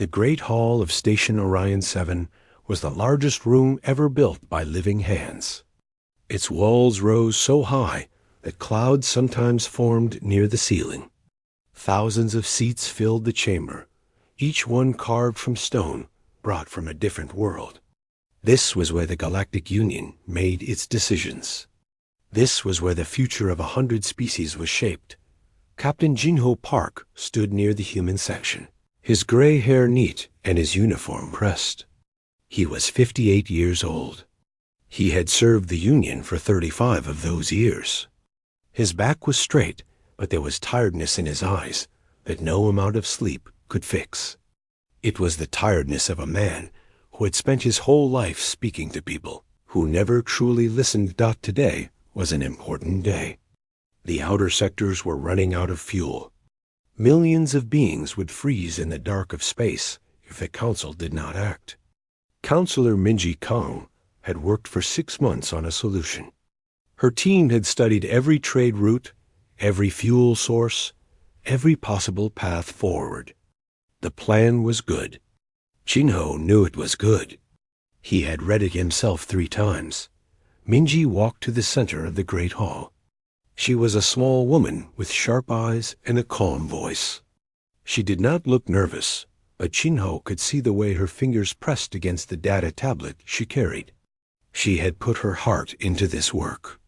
The Great Hall of Station Orion 7 was the largest room ever built by living hands. Its walls rose so high that clouds sometimes formed near the ceiling. Thousands of seats filled the chamber, each one carved from stone, brought from a different world. This was where the Galactic Union made its decisions. This was where the future of 100 species was shaped. Captain Jinho Park stood near the human section, his gray hair neat and his uniform pressed. He was 58 years old. He had served the Union for 35 of those years. His back was straight, but there was tiredness in his eyes that no amount of sleep could fix. It was the tiredness of a man who had spent his whole life speaking to people, who never truly listened. Today was an important day. The outer sectors were running out of fuel. Millions of beings would freeze in the dark of space if the Council did not act. Counselor Minji Kong had worked for 6 months on a solution. Her team had studied every trade route, every fuel source, every possible path forward. The plan was good. Jinho knew it was good. He had read it himself 3 times. Minji walked to the center of the Great Hall. She was a small woman with sharp eyes and a calm voice. She did not look nervous, but Jinho could see the way her fingers pressed against the data tablet she carried. She had put her heart into this work.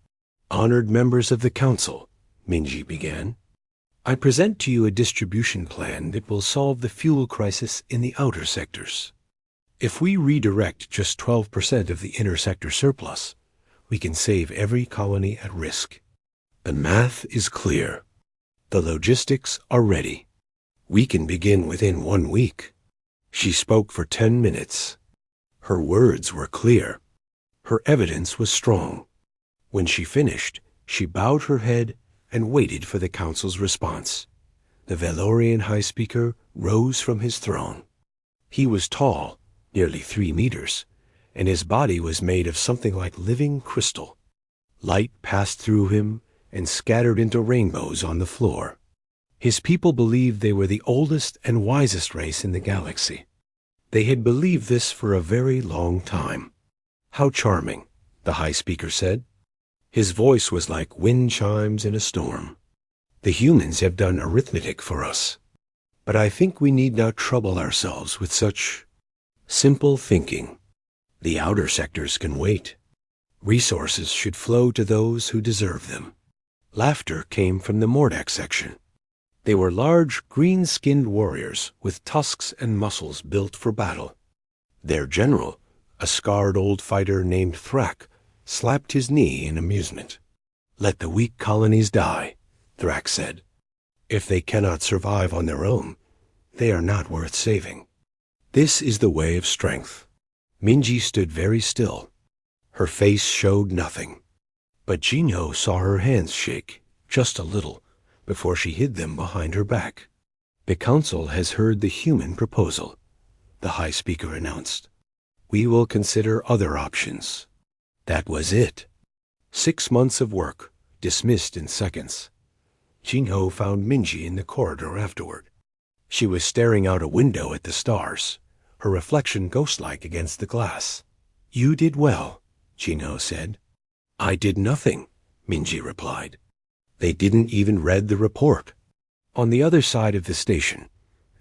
"Honored members of the Council," Minji began, "I present to you a distribution plan that will solve the fuel crisis in the outer sectors. If we redirect just 12% of the inner sector surplus, we can save every colony at risk. The math is clear. The logistics are ready. We can begin within 1 week." She spoke for 10 minutes. Her words were clear. Her evidence was strong. When she finished, she bowed her head and waited for the Council's response. The Valorian High Speaker rose from his throne. He was tall, nearly 3 meters, and his body was made of something like living crystal. Light passed through him and scattered into rainbows on the floor. His people believed they were the oldest and wisest race in the galaxy. They had believed this for a very long time. "How charming," the High Speaker said. His voice was like wind chimes in a storm. "The humans have done arithmetic for us, but I think we need not trouble ourselves with such simple thinking. The outer sectors can wait. Resources should flow to those who deserve them." Laughter came from the Mordak section. They were large, green-skinned warriors with tusks and muscles built for battle. Their general, a scarred old fighter named Thrak, slapped his knee in amusement. "Let the weak colonies die," Thrak said. "If they cannot survive on their own, they are not worth saving. This is the way of strength." Minji stood very still. Her face showed nothing. But Jinho saw her hands shake, just a little, before she hid them behind her back. "The Council has heard the human proposal," the High Speaker announced. "We will consider other options." That was it. 6 months of work, dismissed in seconds. Jinho found Minji in the corridor afterward. She was staring out a window at the stars, her reflection ghost-like against the glass. "You did well," Jinho said. "I did nothing," Minji replied. "They didn't even read the report." On the other side of the station,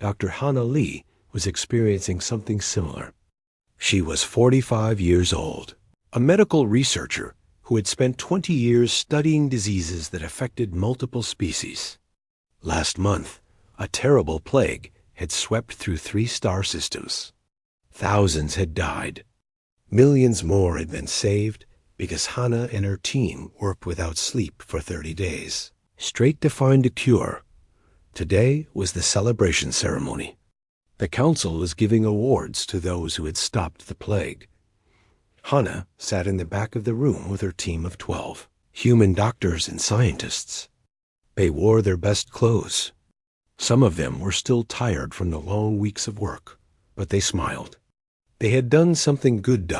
Dr. Hana Lee was experiencing something similar. She was 45 years old, a medical researcher who had spent 20 years studying diseases that affected multiple species. Last month, a terrible plague had swept through 3 star systems. Thousands had died. Millions more had been saved because Hana and her team worked without sleep for 30 days, straight to find a cure. Today was the celebration ceremony. The Council was giving awards to those who had stopped the plague. Hana sat in the back of the room with her team of 12, human doctors and scientists. They wore their best clothes. Some of them were still tired from the long weeks of work, but they smiled. They had done something good.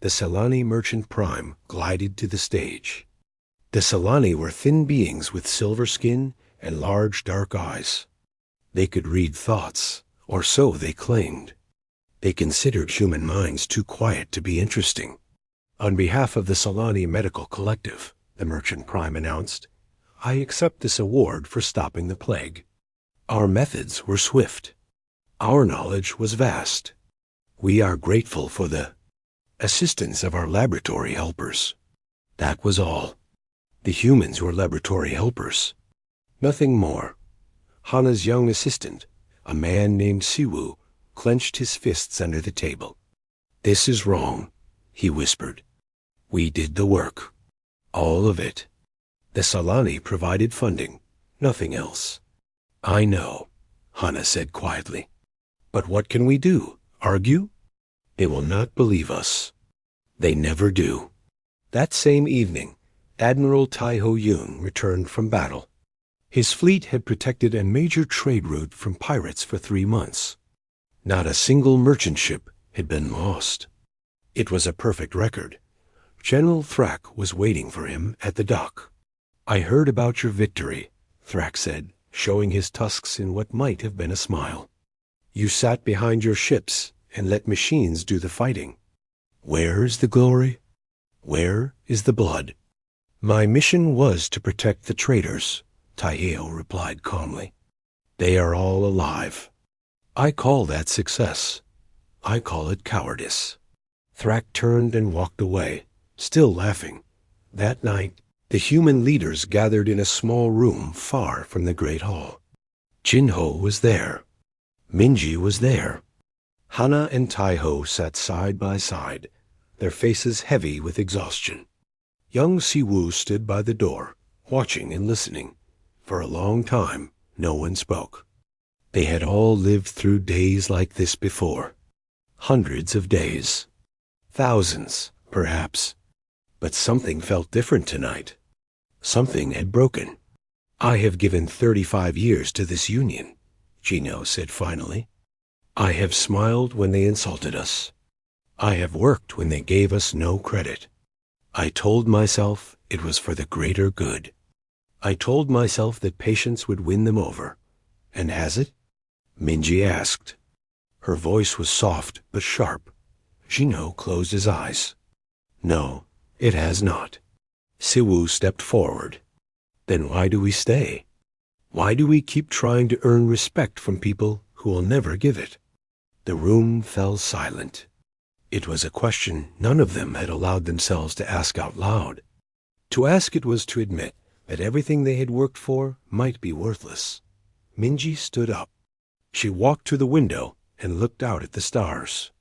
The Selani Merchant Prime glided to the stage. The Selani were thin beings with silver skin and large dark eyes. They could read thoughts, Or so they claimed. They considered human minds too quiet to be interesting. On behalf of the Solani Medical Collective, the Merchant Prime announced, I accept this award for stopping the plague. Our methods were swift. Our knowledge was vast. We are grateful for the assistance of our laboratory helpers. That was all. The humans were laboratory helpers. Nothing more. Hana's young assistant, a man named Siwu, clenched his fists under the table. This is wrong, he whispered. We did the work. All of it. The Solani provided funding, nothing else. I know, Hana said quietly. But what can we do? Argue? They will not believe us. They never do. That same evening, Admiral Taiho Yun returned from battle. His fleet had protected a major trade route from pirates for 3 months. Not a single merchant ship had been lost. It was a perfect record. General Thrak was waiting for him at the dock. I heard about your victory, Thrak said, showing his tusks in what might have been a smile. You sat behind your ships and let machines do the fighting. Where is the glory? Where is the blood? My mission was to protect the traitors, Taiheo replied calmly. They are all alive. I call that success. I call it cowardice. Thrak turned and walked away, still laughing. That night, the human leaders gathered in a small room far from the great hall. Jinho was there. Minji was there. Hana and Taiho sat side by side, their faces heavy with exhaustion. Young Siwu stood by the door, watching and listening. For a long time, no one spoke. They had all lived through days like this before. Hundreds of days. Thousands, perhaps. But something felt different tonight. Something had broken. I have given 35 years to this union, Gino said finally. I have smiled when they insulted us. I have worked when they gave us no credit. I told myself it was for the greater good. I told myself that patience would win them over. And has it? Minji asked. Her voice was soft but sharp. Gino closed his eyes. No, it has not. Siwu stepped forward. Then why do we stay? Why do we keep trying to earn respect from people who will never give it? The room fell silent. It was a question none of them had allowed themselves to ask out loud. To ask it was to admit that everything they had worked for might be worthless. Minji stood up. She walked to the window and looked out at the stars.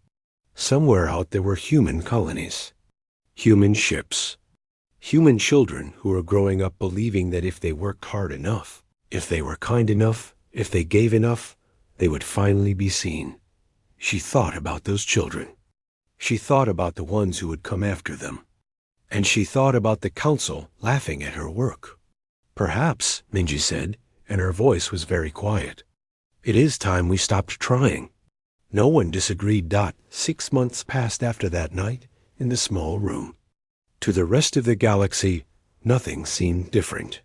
Somewhere out there were human colonies. Human ships. Human children who were growing up believing that if they worked hard enough, if they were kind enough, if they gave enough, they would finally be seen. She thought about those children. She thought about the ones who would come after them. And she thought about the council laughing at her work. Perhaps, Minji said, and her voice was very quiet. It is time we stopped trying. No one disagreed. 6 months passed after that night in the small room. To the rest of the galaxy, nothing seemed different.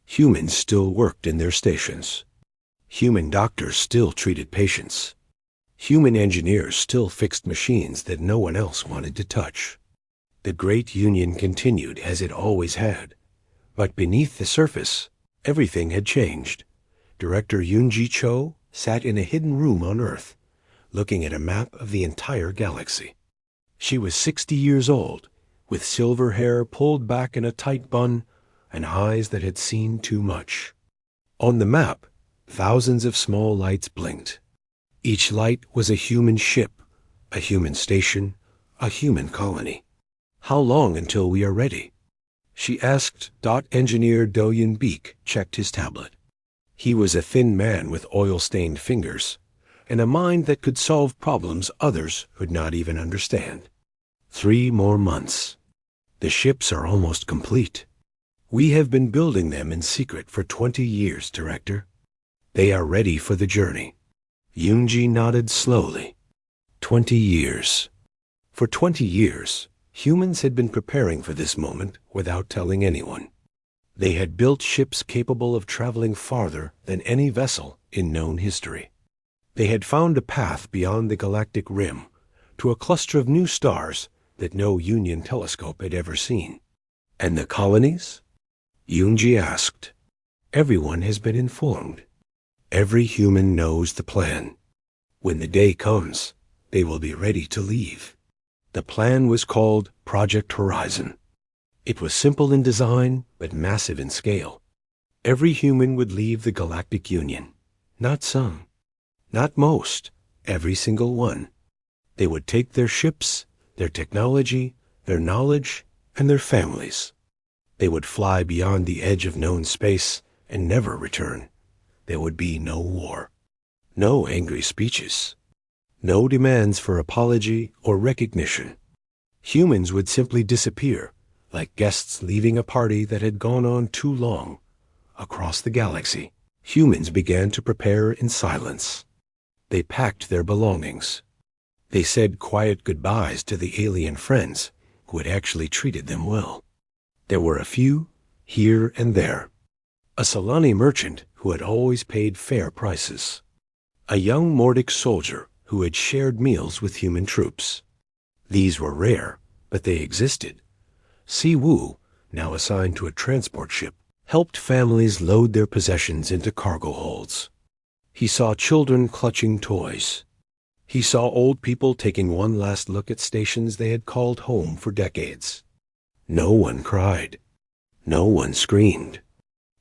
Humans still worked in their stations. Human doctors still treated patients. Human engineers still fixed machines that no one else wanted to touch. The Great Union continued as it always had. But beneath the surface, everything had changed. Director Yunji Cho sat in a hidden room on Earth, looking at a map of the entire galaxy. She was 60 years old, with silver hair pulled back in a tight bun and eyes that had seen too much. On the map, thousands of small lights blinked. Each light was a human ship, a human station, a human colony. How long until we are ready? She asked. Engineer Doyen Beek checked his tablet. He was a thin man with oil-stained fingers, and a mind that could solve problems others would not even understand. 3 more months. The ships are almost complete. We have been building them in secret for 20 years, Director. They are ready for the journey. Yunji nodded slowly. 20 years. For 20 years, humans had been preparing for this moment without telling anyone. They had built ships capable of traveling farther than any vessel in known history. They had found a path beyond the galactic rim to a cluster of new stars that no Union telescope had ever seen. And the colonies? Yoonji asked. Everyone has been informed. Every human knows the plan. When the day comes, they will be ready to leave. The plan was called Project Horizon. It was simple in design, but massive in scale. Every human would leave the Galactic Union. Not some. Not most. Every single one. They would take their ships, their technology, their knowledge, and their families. They would fly beyond the edge of known space and never return. There would be no war. No angry speeches. No demands for apology or recognition. Humans would simply disappear, like guests leaving a party that had gone on too long. Across the galaxy, humans began to prepare in silence. They packed their belongings. They said quiet goodbyes to the alien friends who had actually treated them well. There were a few, here and there. A Solani merchant who had always paid fair prices. A young Mordic soldier who had shared meals with human troops. These were rare, but they existed. Si Wu, now assigned to a transport ship, helped families load their possessions into cargo holds. He saw children clutching toys. He saw old people taking one last look at stations they had called home for decades. No one cried. No one screamed.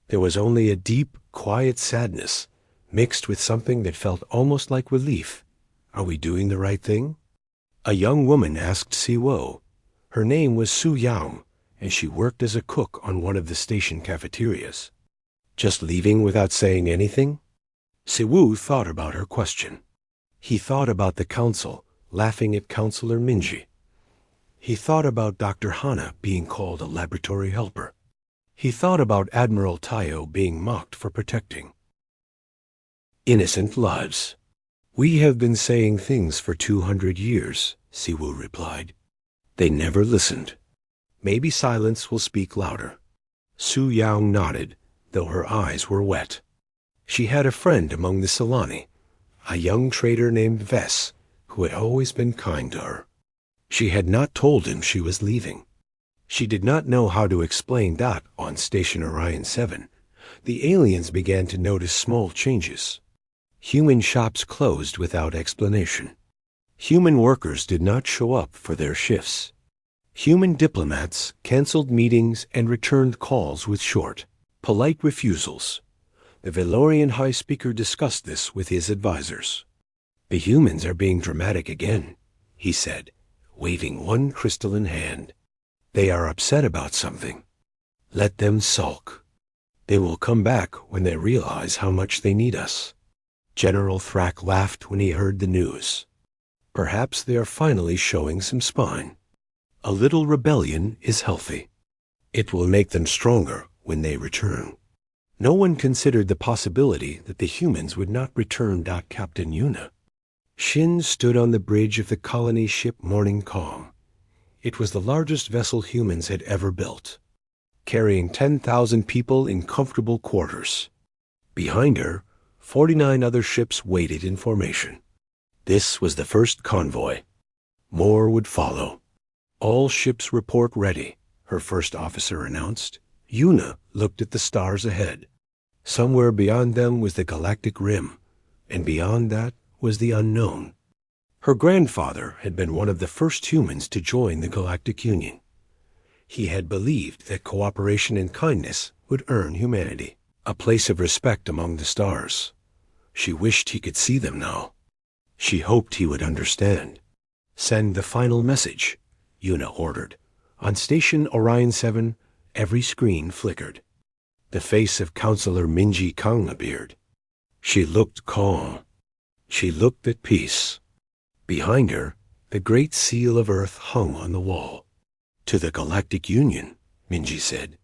There was only a deep, quiet sadness, mixed with something that felt almost like relief. Are we doing the right thing? A young woman asked Si Wu. Her name was Su Yang, and she worked as a cook on one of the station cafeterias. Just leaving without saying anything? Si Wu thought about her question. He thought about the council laughing at Counselor Minji. He thought about Dr. Hana being called a laboratory helper. He thought about Admiral Tayo being mocked for protecting innocent lives. We have been saying things for 200 years, Si Wu replied. They never listened. Maybe silence will speak louder. Su Yang nodded, though her eyes were wet. She had a friend among the Solani, a young trader named Vess, who had always been kind to her. She had not told him she was leaving. She did not know how to explain that on Station Orion 7. The aliens began to notice small changes. Human shops closed without explanation. Human workers did not show up for their shifts. Human diplomats canceled meetings and returned calls with short, polite refusals. The Valorian High Speaker discussed this with his advisors. The humans are being dramatic again, he said, waving one crystalline hand. They are upset about something. Let them sulk. They will come back when they realize how much they need us. General Thrak laughed when he heard the news. Perhaps they are finally showing some spine. A little rebellion is healthy. It will make them stronger when they return. No one considered the possibility that the humans would not return. Captain Yuna. Shin stood on the bridge of the colony ship Morning Calm. It was the largest vessel humans had ever built, carrying 10,000 people in comfortable quarters. Behind her, 49 other ships waited in formation. This was the first convoy. More would follow. All ships report ready, her first officer announced. Yuna looked at the stars ahead. Somewhere beyond them was the galactic rim, and beyond that was the unknown. Her grandfather had been one of the first humans to join the Galactic Union. He had believed that cooperation and kindness would earn humanity a place of respect among the stars. She wished he could see them now. She hoped he would understand. Send the final message, Yuna ordered. On Station Orion 7, every screen flickered. The face of Counselor Minji Kang appeared. She looked calm. She looked at peace. Behind her, the great seal of Earth hung on the wall. To the Galactic Union, Minji said.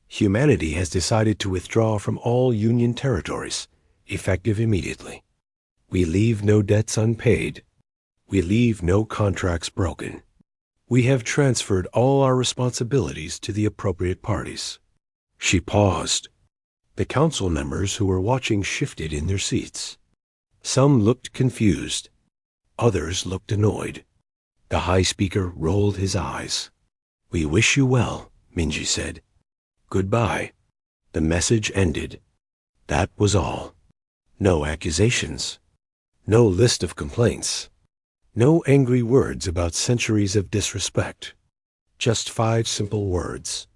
Humanity has decided to withdraw from all Union territories, effective immediately. We leave no debts unpaid. We leave no contracts broken. We have transferred all our responsibilities to the appropriate parties. She paused. The council members who were watching shifted in their seats. Some looked confused. Others looked annoyed. The High Speaker rolled his eyes. "We wish you well," Minji said. "Goodbye." The message ended. That was all. No accusations. No list of complaints. No angry words about centuries of disrespect. Just 5 simple words.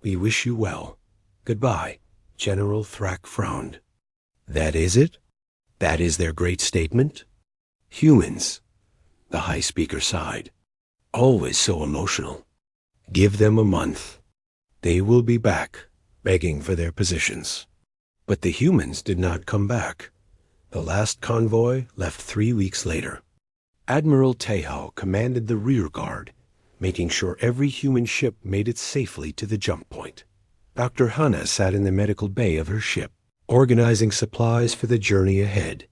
"We wish you well. Goodbye." General Thrak frowned. That is it? That is their great statement? Humans. The High Speaker sighed. Always so emotional. Give them a month. They will be back, begging for their positions. But the humans did not come back. The last convoy left 3 weeks later. Admiral Tejo commanded the rear guard, making sure every human ship made it safely to the jump point. Dr. Hana sat in the medical bay of her ship, organizing supplies for the journey ahead.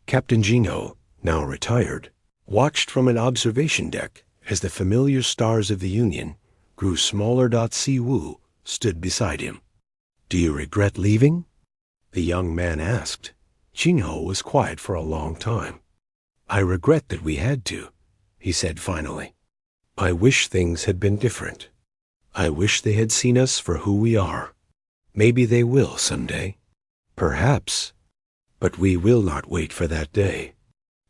Captain Jino, now retired, watched from an observation deck as the familiar stars of the Union grew smaller. Siwoo stood beside him. "Do you regret leaving?" the young man asked. Jino was quiet for a long time. "I regret that we had to," he said finally. "I wish things had been different. I wish they had seen us for who we are. Maybe they will someday. Perhaps. But we will not wait for that day.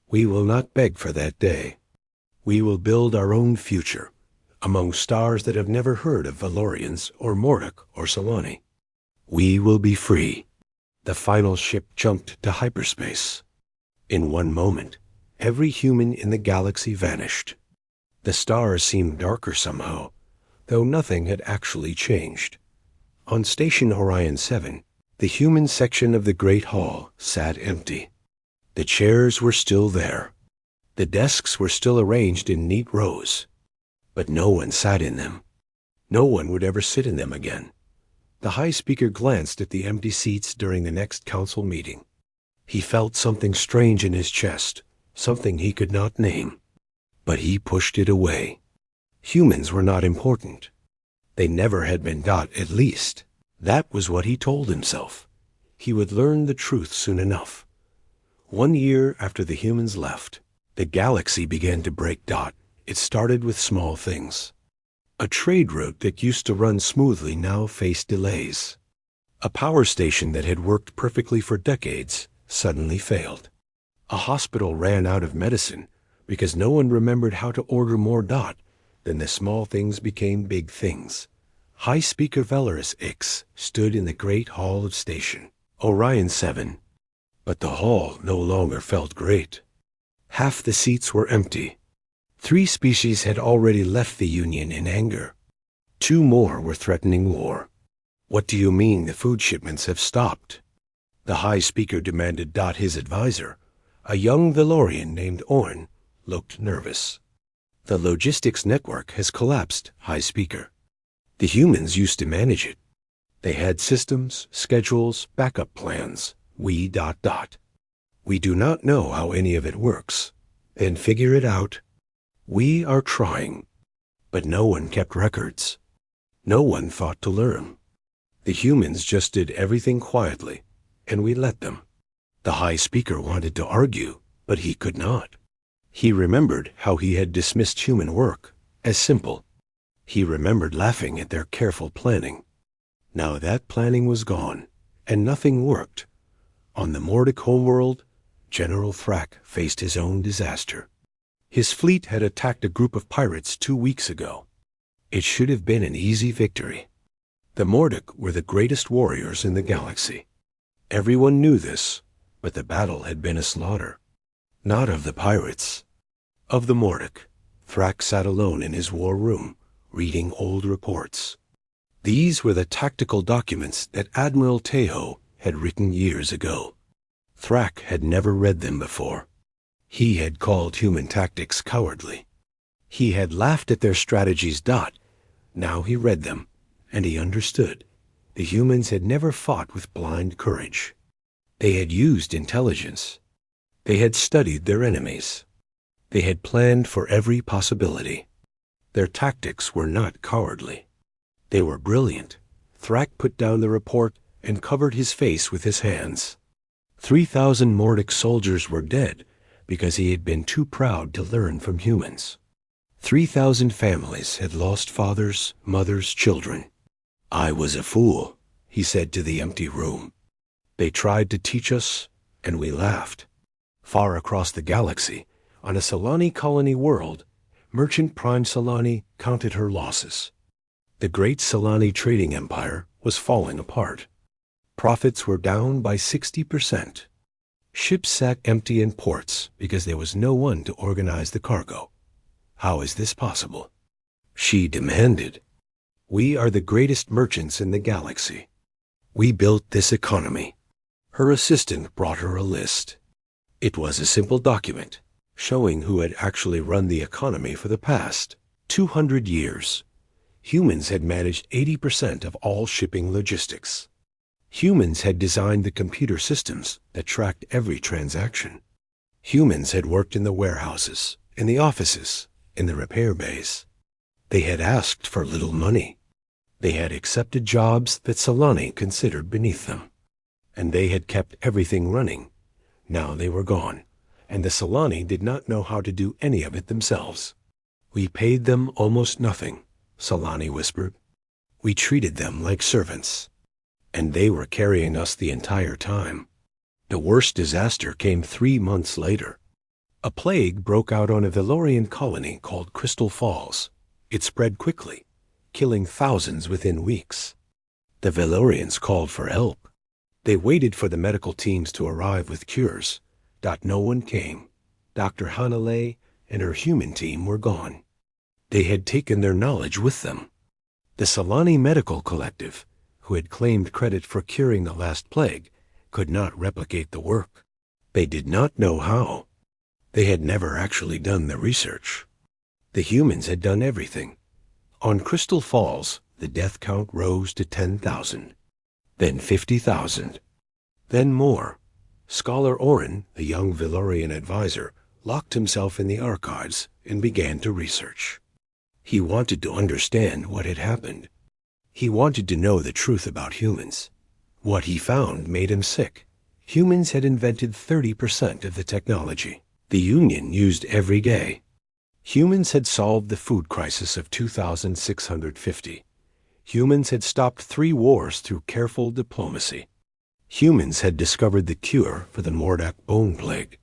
We will not beg for that day. We will build our own future among stars that have never heard of Valorians or Mordok or Solani. We will be free." The final ship jumped to hyperspace. In one moment, every human in the galaxy vanished. The stars seemed darker somehow, though nothing had actually changed. On Station Orion 7, the human section of the Great Hall sat empty. The chairs were still there. The desks were still arranged in neat rows. But no one sat in them. No one would ever sit in them again. The High Speaker glanced at the empty seats during the next council meeting. He felt something strange in his chest, something he could not name. But he pushed it away. Humans were not important. They never had been. At least, that was what he told himself. He would learn the truth soon enough. 1 year after the humans left, the galaxy began to break. It started with small things. A trade route that used to run smoothly now faced delays. A power station that had worked perfectly for decades suddenly failed. A hospital ran out of medicine because no one remembered how to order more. Then the small things became big things. High Speaker Valeris Ix stood in the great hall of Station Orion 7. But the hall no longer felt great. Half the seats were empty. 3 species had already left the Union in anger. 2 more were threatening war. "What do you mean the food shipments have stopped?" the High Speaker demanded. His advisor, a young Valorian named Orn, looked nervous. "The logistics network has collapsed, High Speaker. The humans used to manage it. They had systems, schedules, backup plans. We... We do not know how any of it works. Then figure it out. We are trying." But no one kept records. No one thought to learn. The humans just did everything quietly, and we let them. The High Speaker wanted to argue, but he could not. He remembered how he had dismissed human work as simple. He remembered laughing at their careful planning. Now that planning was gone, and nothing worked. On the Mordok homeworld, General Thrak faced his own disaster. His fleet had attacked a group of pirates 2 weeks ago. It should have been an easy victory. The Mordok were the greatest warriors in the galaxy. Everyone knew this, but the battle had been a slaughter. Not of the pirates. Of the Mordok. Thrak sat alone in his war room, reading old reports. These were the tactical documents that Admiral Tejo had written years ago. Thrak had never read them before. He had called human tactics cowardly. He had laughed at their strategies. Now he read them, and he understood. The humans had never fought with blind courage. They had used intelligence. They had studied their enemies. They had planned for every possibility. Their tactics were not cowardly. They were brilliant. Thrak put down the report and covered his face with his hands. 3,000 Mordic soldiers were dead because he had been too proud to learn from humans. 3,000 families had lost fathers, mothers, children. "I was a fool," he said to the empty room. "They tried to teach us, and we laughed." Far across the galaxy, on a Solani colony world, Merchant Prime Solani counted her losses. The great Solani trading empire was falling apart. Profits were down by 60%. Ships sat empty in ports because there was no one to organize the cargo. How is this possible? She demanded, "We are the greatest merchants in the galaxy. We built this economy." Her assistant brought her a list. It was a simple document showing who had actually run the economy for the past 200 years. Humans had managed 80% of all shipping logistics. Humans had designed the computer systems that tracked every transaction. Humans had worked in the warehouses, in the offices, in the repair bays. They had asked for little money. They had accepted jobs that Solani considered beneath them. And they had kept everything running. Now they were gone, and the Solani did not know how to do any of it themselves. "We paid them almost nothing," Solani whispered. "We treated them like servants. And they were carrying us the entire time." The worst disaster came 3 months later. A plague broke out on a Valorian colony called Crystal Falls. It spread quickly, killing thousands within weeks. The Valorians called for help. They waited for the medical teams to arrive with cures. No one came. Dr. Hanalei and her human team were gone. They had taken their knowledge with them. The Solani Medical Collective, who had claimed credit for curing the last plague, could not replicate the work. They did not know how. They had never actually done the research. The humans had done everything. On Crystal Falls, the death count rose to 10,000, then 50,000, then more. Scholar Oren, the young Valorian advisor, locked himself in the archives and began to research. He wanted to understand what had happened. He wanted to know the truth about humans. What he found made him sick. Humans had invented 30% of the technology the Union used every day. Humans had solved the food crisis of 2650. Humans had stopped 3 wars through careful diplomacy. Humans had discovered the cure for the Mordac bone plague.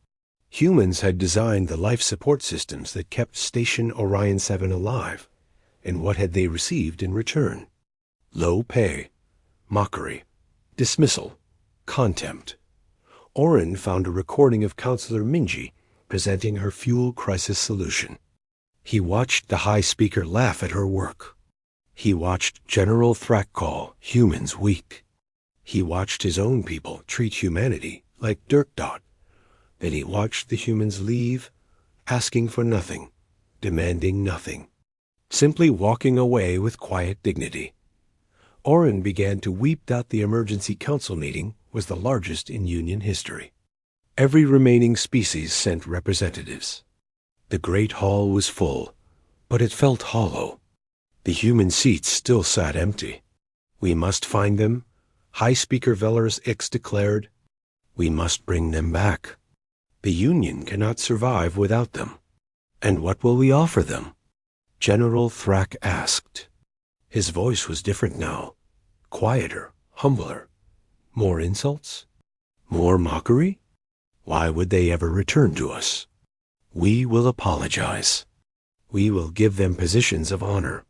Humans had designed the life support systems that kept Station Orion 7 alive. And what had they received in return? Low pay, mockery, dismissal, contempt. Oren found a recording of Counselor Minji presenting her fuel crisis solution. He watched the high speaker laugh at her work. He watched General Thrak call humans weak. He watched his own people treat humanity like dirt dot. Then he watched the humans leave, asking for nothing, demanding nothing, simply walking away with quiet dignity. Oren began to weep that the emergency council meeting was the largest in Union history. Every remaining species sent representatives. The great hall was full, but it felt hollow. The human seats still sat empty. "We must find them," High Speaker Velarus Ix declared. "We must bring them back. The Union cannot survive without them." "And what will we offer them?" General Thrak asked. His voice was different now, quieter, humbler. "More insults? More mockery? Why would they ever return to us? We will apologize. We will give them positions of honor.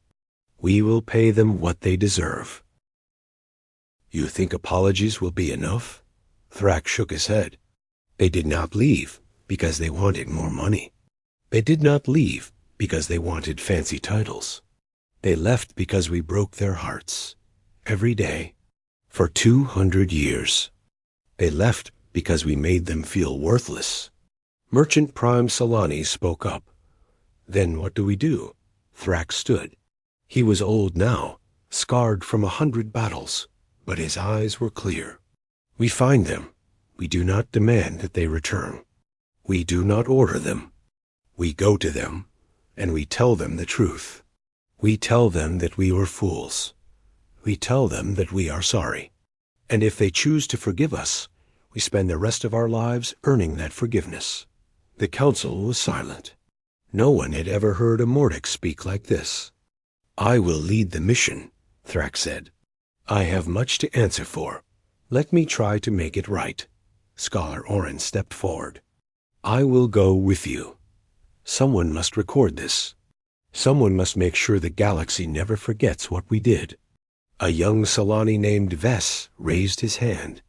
We will pay them what they deserve." "You think apologies will be enough?" Thrak shook his head. They did not leave because they wanted more money. They did not leave because they wanted fancy titles. They left because we broke their hearts, every day, for 200 years. They left because we made them feel worthless. Merchant Prime Solani spoke up. "Then what do we do?" Thrak stood. He was old now, scarred from 100 battles, but his eyes were clear. "We find them. We do not demand that they return. We do not order them. We go to them, and we tell them the truth. We tell them that we were fools. We tell them that we are sorry. And if they choose to forgive us, We spend the rest of our lives earning that forgiveness." The council was silent. No one had ever heard a Mordic speak like this. "I will lead the mission," Thrak said. "I have much to answer for. Let me try to make it right." Scholar Orin stepped forward. "I will go with you. Someone must record this. Someone must make sure the galaxy never forgets what we did." A young Solani named Vess raised his hand.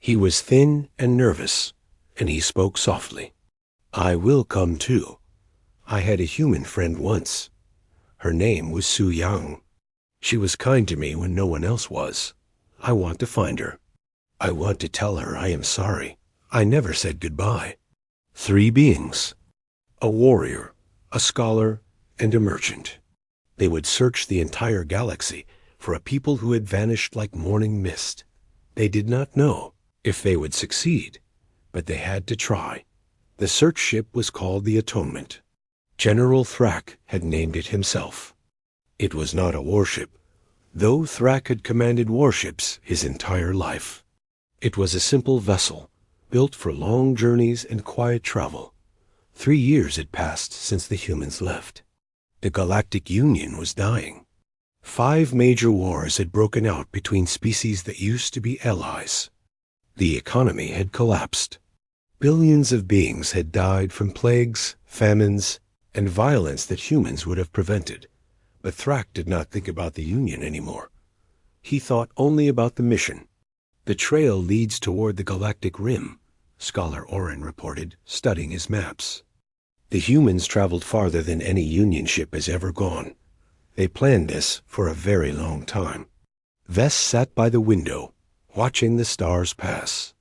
He was thin and nervous, and he spoke softly. "I will come too. I had a human friend once. Her name was Su Yang. She was kind to me when no one else was. I want to find her. I want to tell her I am sorry. I never said goodbye." 3 beings. A warrior, a scholar, and a merchant. They would search the entire galaxy for a people who had vanished like morning mist. They did not know if they would succeed, but they had to try. The search ship was called the Atonement. General Thrak had named it himself. It was not a warship, though Thrak had commanded warships his entire life. It was a simple vessel, built for long journeys and quiet travel. 3 years had passed since the humans left. The Galactic Union was dying. 5 major wars had broken out between species that used to be allies. The economy had collapsed. Billions of beings had died from plagues, famines, and violence that humans would have prevented. But Thrak did not think about the Union anymore. He thought only about the mission. "The trail leads toward the galactic rim," Scholar Orin reported, studying his maps. "The humans traveled farther than any Union ship has ever gone. They planned this for a very long time." Vess sat by the window, watching the stars pass.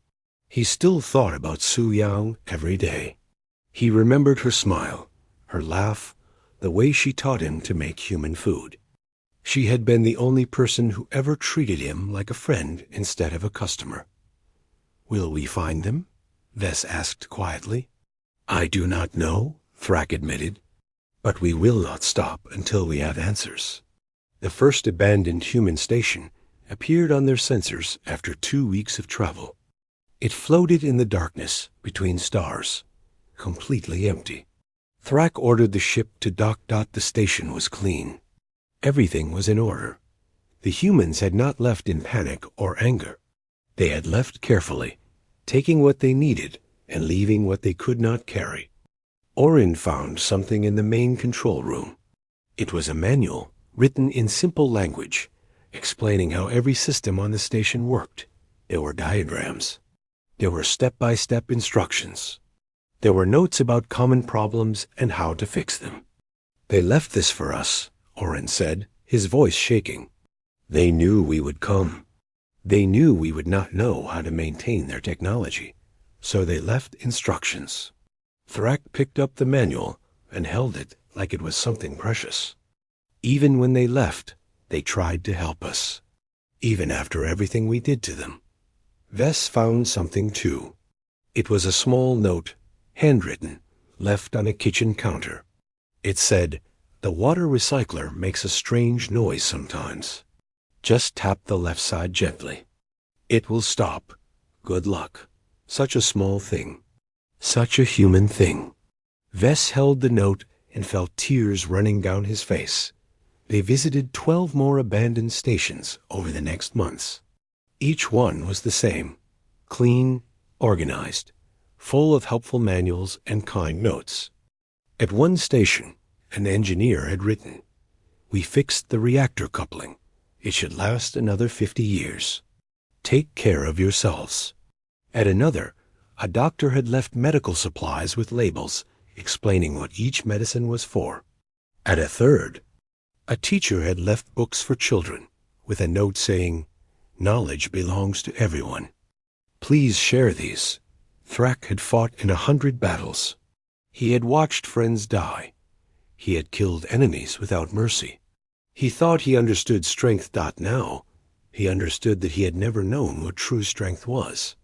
He still thought about Su Yang every day. He remembered her smile, her laugh, the way she taught him to make human food. She had been the only person who ever treated him like a friend instead of a customer. "Will we find them?" Vess asked quietly. "I do not know," Thrak admitted, "but we will not stop until we have answers." The first abandoned human station appeared on their sensors after 2 weeks of travel. It floated in the darkness between stars, completely empty. Thrak ordered the ship to dock. The station was clean. Everything was in order. The humans had not left in panic or anger. They had left carefully, taking what they needed and leaving what they could not carry. Orin found something in the main control room. It was a manual written in simple language, explaining how every system on the station worked. There were diagrams. There were step-by-step instructions. There were notes about common problems and how to fix them. "They left this for us," Orin said, his voice shaking. "They knew we would come. They knew we would not know how to maintain their technology, so they left instructions." Thrak picked up the manual and held it like it was something precious. "Even when they left, they tried to help us. Even after everything we did to them." Vess found something too. It was a small note, handwritten, left on a kitchen counter. It said, "The water recycler makes a strange noise sometimes. Just tap the left side gently. It will stop. Good luck." Such a small thing. Such a human thing. Vess held the note and felt tears running down his face. They visited 12 more abandoned stations over the next months. Each one was the same, clean, organized, full of helpful manuals and kind notes. At one station, an engineer had written, "We fixed the reactor coupling. It should last another 50 years. Take care of yourselves." At another, a doctor had left medical supplies with labels explaining what each medicine was for. At a third, a teacher had left books for children with a note saying, "Knowledge belongs to everyone. Please share these." Thrak had fought in 100 battles. He had watched friends die. He had killed enemies without mercy. He thought he understood strength. Now, he understood that he had never known what true strength was.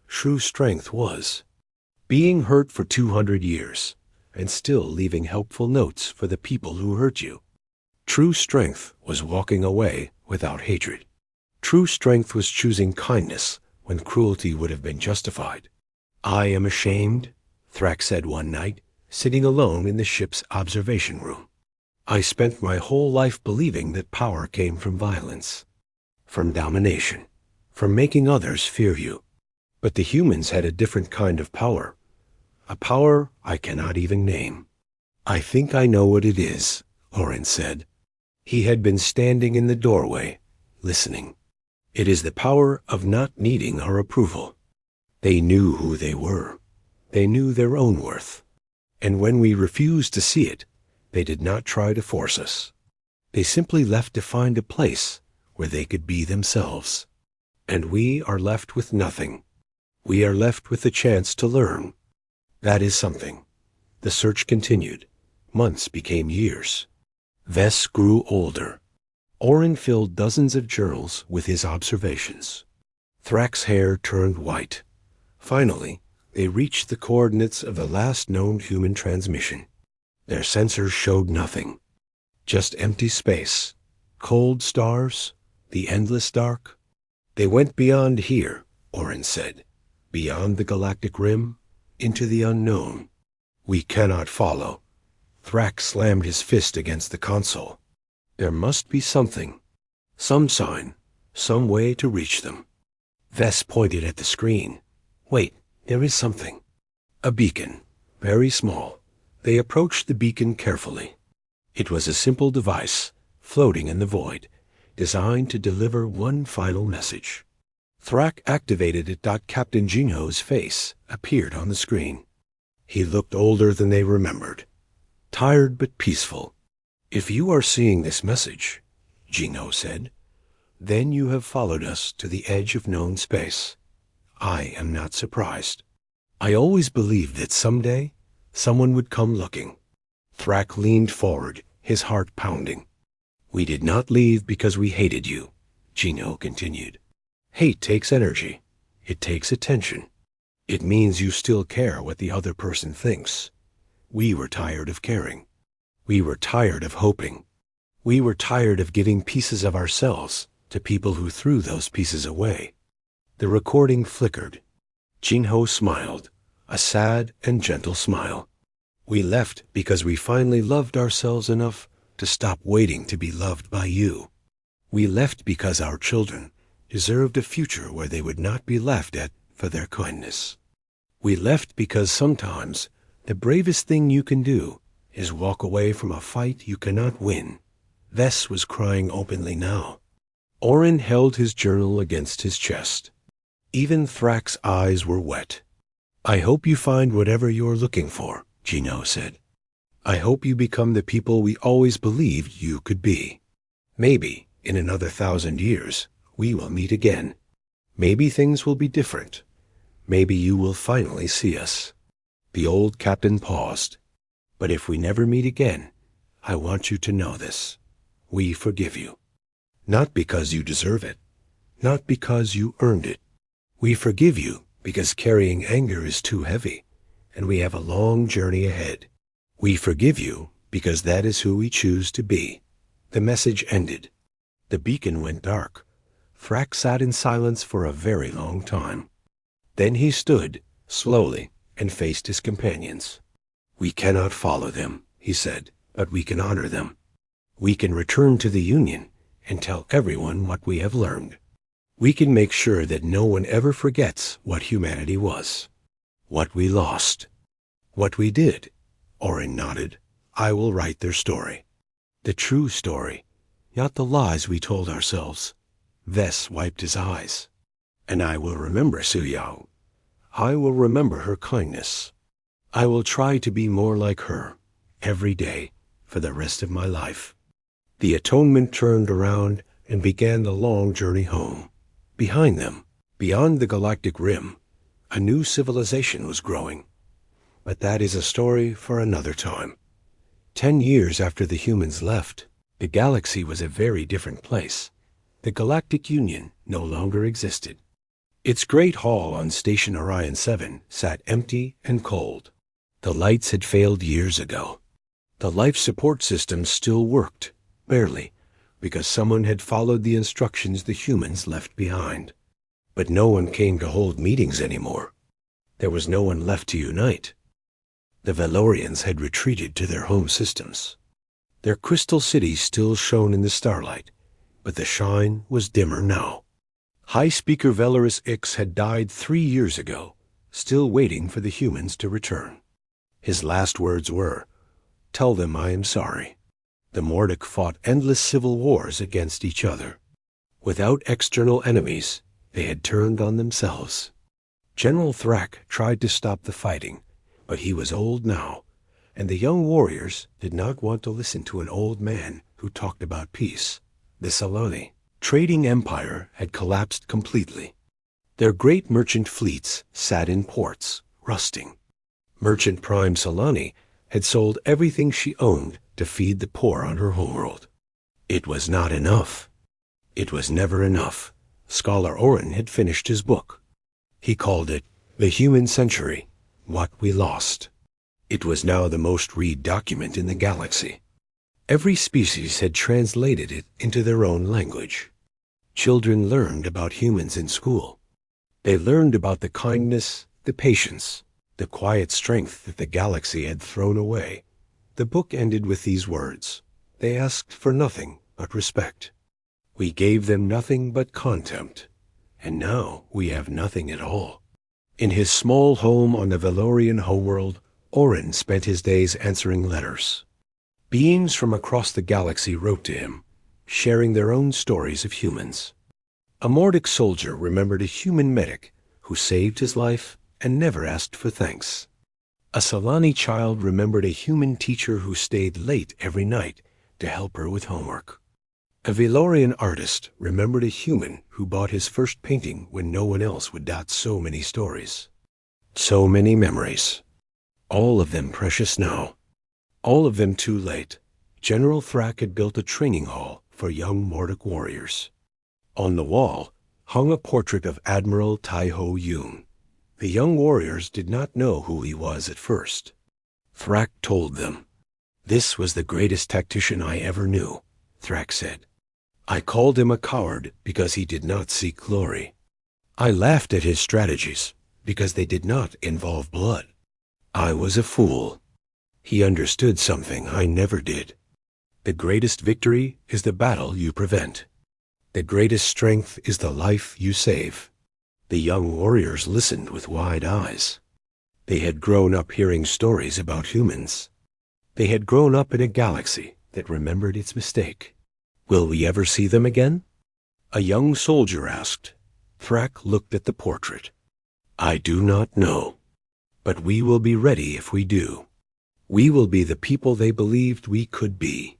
True strength was being hurt for 200 years and still leaving helpful notes for the people who hurt you. True strength was walking away without hatred. True strength was choosing kindness when cruelty would have been justified. "I am ashamed," Thrax said one night, sitting alone in the ship's observation room. "I spent my whole life believing that power came from violence, from domination, from making others fear you. But the humans had a different kind of power, a power I cannot even name." "I think I know what it is," Orin said. He had been standing in the doorway, listening. "It is the power of not needing our approval." They knew who they were. They knew their own worth. And when we refused to see it, they did not try to force us. They simply left to find a place where they could be themselves. And we are left with nothing. We are left with the chance to learn. That is something. The search continued. Months became years. Vess grew older. Orin filled dozens of journals with his observations. Thrax's hair turned white. Finally, they reached the coordinates of the last known human transmission. Their sensors showed nothing. Just empty space, cold stars, the endless dark. "They went beyond here," Orin said. "Beyond the galactic rim, into the unknown. We cannot follow." Thrax slammed his fist against the console. "There must be something, some sign, some way to reach them." Vess pointed at the screen. "Wait, there is something." A beacon, very small. They approached the beacon carefully. It was a simple device, floating in the void, designed to deliver one final message. Thrax activated it. Captain Jinho's face appeared on the screen. He looked older than they remembered. Tired but peaceful. "If you are seeing this message," Jinho said, "then you have followed us to the edge of known space. I am not surprised. I always believed that someday someone would come looking." Thrax leaned forward, his heart pounding. "We did not leave because we hated you," Jinho continued. "Hate takes energy. It takes attention. It means you still care what the other person thinks. We were tired of caring. We were tired of hoping. We were tired of giving pieces of ourselves to people who threw those pieces away." The recording flickered. Jinho smiled, a sad and gentle smile. "We left because we finally loved ourselves enough to stop waiting to be loved by you. We left because our children deserved a future where they would not be laughed at for their kindness. We left because sometimes the bravest thing you can do is walk away from a fight you cannot win." Vess was crying openly now. Orin held his journal against his chest. Even Thrax's eyes were wet. "I hope you find whatever you're looking for," Jinho said. "I hope you become the people we always believed you could be. Maybe, in another 1,000 years, we will meet again. Maybe things will be different. Maybe you will finally see us." The old captain paused. "But if we never meet again, I want you to know this. We forgive you. Not because you deserve it. Not because you earned it. We forgive you because carrying anger is too heavy, and we have a long journey ahead. We forgive you because that is who we choose to be." The message ended. The beacon went dark. Thrax sat in silence for a very long time. Then he stood, slowly, and faced his companions. "We cannot follow them," he said, "but we can honor them. We can return to the Union and tell everyone what we have learned. We can make sure that no one ever forgets what humanity was, what we lost, what we did." Orin nodded. "I will write their story. The true story, not the lies we told ourselves." Vess wiped his eyes. "And I will remember Suyao. I will remember her kindness. I will try to be more like her, every day, for the rest of my life." The Atonement turned around and began the long journey home. Behind them, beyond the galactic rim, a new civilization was growing. But that is a story for another time. 10 years after the humans left, the galaxy was a very different place. The Galactic Union no longer existed. Its great hall on Station Orion 7 sat empty and cold. The lights had failed years ago. The life support system still worked, barely, because someone had followed the instructions the humans left behind. But no one came to hold meetings anymore. There was no one left to unite. The Valorians had retreated to their home systems. Their crystal city still shone in the starlight, but the shine was dimmer now. High Speaker Valorous Ix had died 3 years ago, still waiting for the humans to return. His last words were, "Tell them I am sorry." The Mordic fought endless civil wars against each other. Without external enemies, they had turned on themselves. General Thrak tried to stop the fighting, but he was old now, and the young warriors did not want to listen to an old man who talked about peace. The Salani trading empire had collapsed completely. Their great merchant fleets sat in ports, rusting. Merchant Prime Salani had sold everything she owned to feed the poor on her homeworld. It was not enough. It was never enough. Scholar Oren had finished his book. He called it The Human Century, What We Lost. It was now the most read document in the galaxy. Every species had translated it into their own language. Children learned about humans in school. They learned about the kindness, the patience, the quiet strength that the galaxy had thrown away. The book ended with these words. They asked for nothing but respect. We gave them nothing but contempt, and now we have nothing at all. In his small home on the Valorian homeworld, Oren spent his days answering letters. Beings from across the galaxy wrote to him, sharing their own stories of humans. A Mordic soldier remembered a human medic who saved his life and never asked for thanks. A Salani child remembered a human teacher who stayed late every night to help her with homework. A Valorian artist remembered a human who bought his first painting when no one else would dot so many stories. So many memories. All of them precious now. All of them too late. General Thrak had built a training hall for young Mordic warriors. On the wall hung a portrait of Admiral Taiho Yoon. The young warriors did not know who he was at first. Thrak told them. This was the greatest tactician I ever knew, Thrak said. I called him a coward because he did not seek glory. I laughed at his strategies because they did not involve blood. I was a fool. He understood something I never did. The greatest victory is the battle you prevent. The greatest strength is the life you save. The young warriors listened with wide eyes. They had grown up hearing stories about humans. They had grown up in a galaxy that remembered its mistake. Will we ever see them again? A young soldier asked. Thrak looked at the portrait. I do not know, but we will be ready if we do. We will be the people they believed we could be.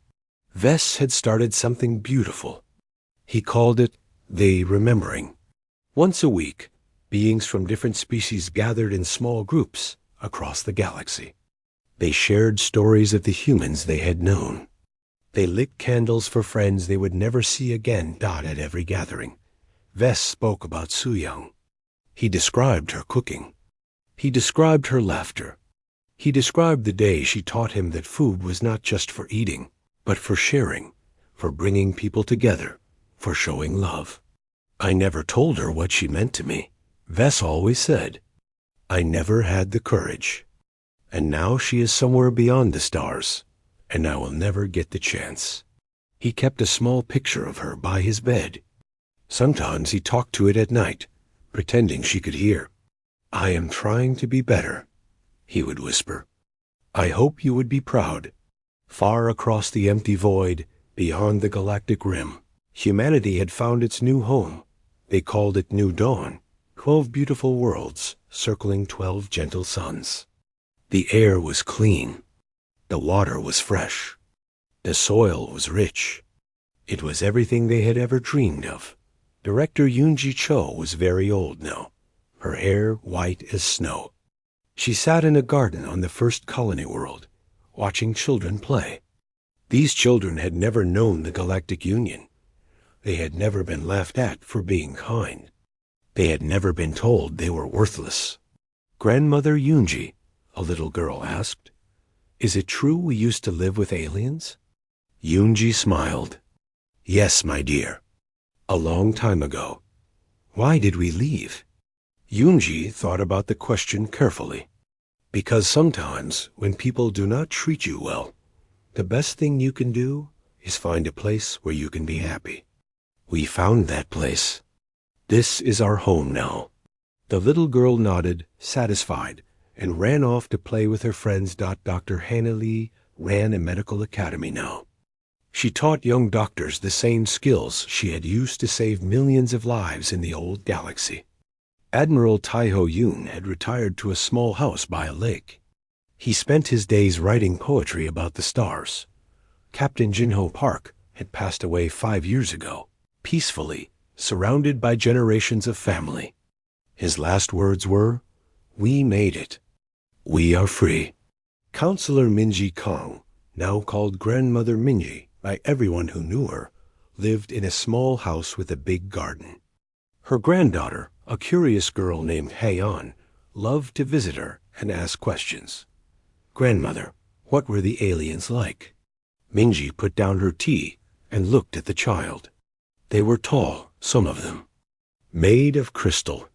Vess had started something beautiful. He called it the Remembering. Once a week, beings from different species gathered in small groups across the galaxy. They shared stories of the humans they had known. They lit candles for friends they would never see again dot at every gathering. Vess spoke about Suyang. He described her cooking. He described her laughter. He described the day she taught him that food was not just for eating, but for sharing, for bringing people together, for showing love. I never told her what she meant to me. Vess always said, I never had the courage. And now she is somewhere beyond the stars, and I will never get the chance. He kept a small picture of her by his bed. Sometimes he talked to it at night, pretending she could hear. I am trying to be better, he would whisper. I hope you would be proud. Far across the empty void, beyond the galactic rim, humanity had found its new home. They called it New Dawn, 12 beautiful worlds circling 12 gentle suns. The air was clean. The water was fresh. The soil was rich. It was everything they had ever dreamed of. Director Yoonji Cho was very old now, her hair white as snow. She sat in a garden on the first colony world, watching children play. These children had never known the Galactic Union. They had never been laughed at for being kind. They had never been told they were worthless. Grandmother Yoonji, a little girl asked, is it true we used to live with aliens? Yoonji smiled. Yes, my dear. A long time ago, Why did we leave? Yunji thought about the question carefully. Because sometimes, when people do not treat you well, the best thing you can do is find a place where you can be happy. We found that place. This is our home now. The little girl nodded, satisfied, and ran off to play with her friends. Dr. Hannah Lee ran a medical academy now. She taught young doctors the same skills she had used to save millions of lives in the old galaxy. Admiral Taiho Yun had retired to a small house by a lake. He spent his days writing poetry about the stars. Captain Jinho Park had passed away 5 years ago, peacefully, surrounded by generations of family. His last words were, "We made it. We are free." Counselor Minji Kong, now called Grandmother Minji by everyone who knew her, lived in a small house with a big garden. Her granddaughter, a curious girl named Heian, loved to visit her and ask questions. "Grandmother, what were the aliens like?" Minji put down her tea and looked at the child. They were tall, some of them, made of crystal.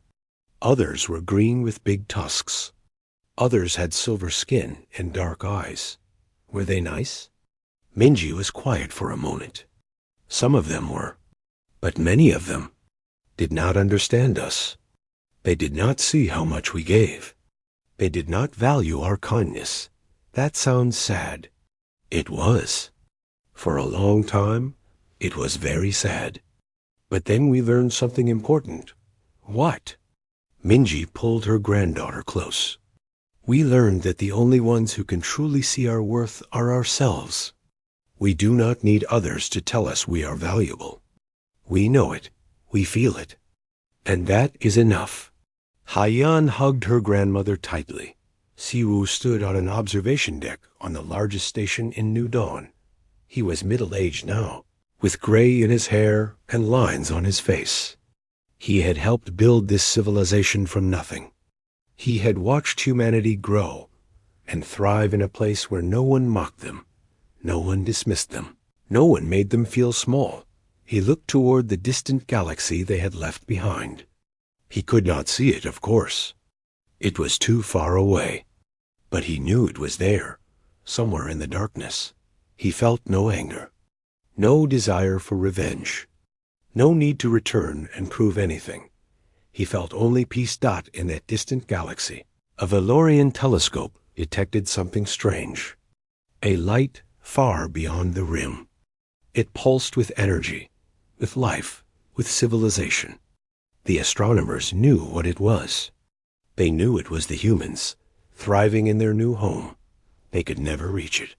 Others were green with big tusks. Others had silver skin and dark eyes. Were they nice? Minji was quiet for a moment. Some of them were, but many of them did not understand us. They did not see how much we gave. They did not value our kindness. That sounds sad. It was. For a long time, it was very sad. But then we learned something important. What? Minji pulled her granddaughter close. We learned that the only ones who can truly see our worth are ourselves. We do not need others to tell us we are valuable. We know it. We feel it. And that is enough. Haiyan hugged her grandmother tightly. Siwu stood on an observation deck on the largest station in New Dawn. He was middle-aged now, with gray in his hair and lines on his face. He had helped build this civilization from nothing. He had watched humanity grow and thrive in a place where no one mocked them, no one dismissed them, no one made them feel small. He looked toward the distant galaxy they had left behind. He could not see it, of course. It was too far away. But he knew it was there, somewhere in the darkness. He felt no anger, no desire for revenge, no need to return and prove anything. He felt only peace. In that distant galaxy, a Valorian telescope detected something strange. A light far beyond the rim. It pulsed with energy, with life, with civilization. The astronomers knew what it was. They knew it was the humans, thriving in their new home. They could never reach it.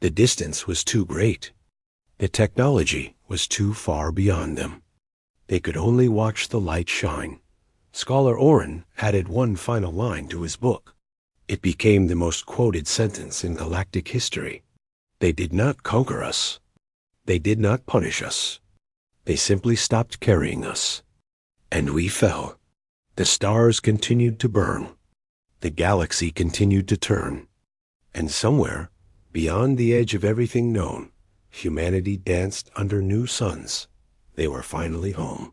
The distance was too great. The technology was too far beyond them. They could only watch the light shine. Scholar Oren added one final line to his book. It became the most quoted sentence in galactic history. They did not conquer us. They did not punish us. They simply stopped carrying us. And we fell. The stars continued to burn. The galaxy continued to turn. And somewhere, beyond the edge of everything known, humanity danced under new suns. They were finally home.